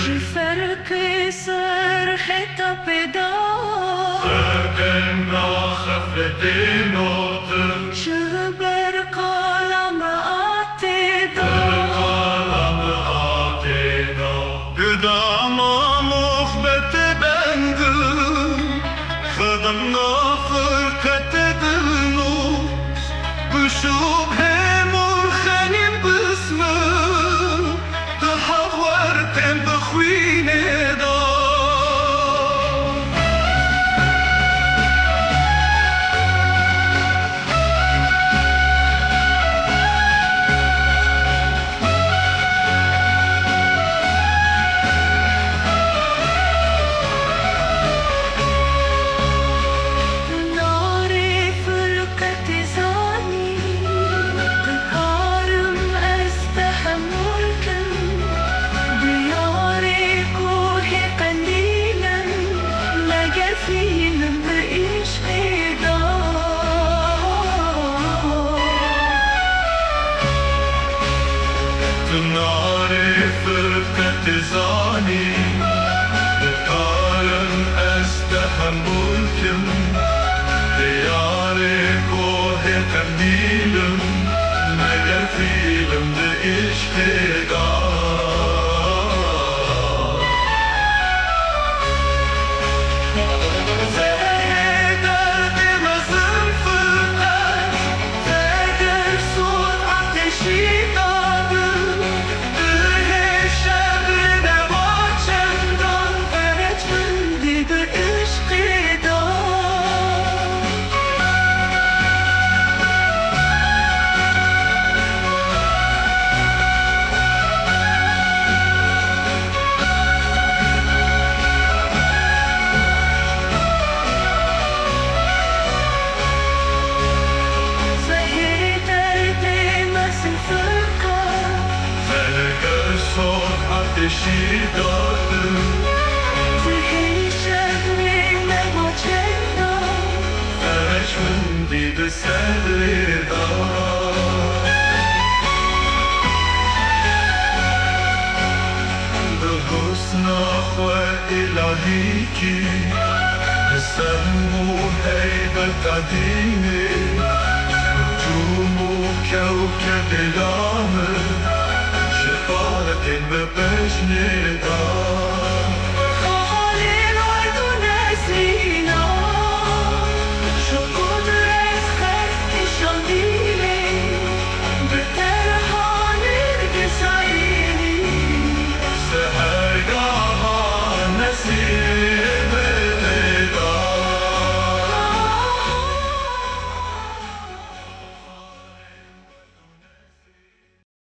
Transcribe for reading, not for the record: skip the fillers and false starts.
Je fais le cœur حتى بدار شبر قلم Gıdama muhabbet bendim Fıdımna fırkat edilmiş Büşub hemur xenim bısmı Tahavvar tem bıkhvine da زاني بقارن أستحملكم ديارك وهي قنديلم مجر فيلم بإشتقاق ateşi dağdım Zehirşemine macera Ferşmin didi serda Bhusna khwa ilahi ki Sammu heybet adini Nucumu kevkeb ilamı شفاعة ببجني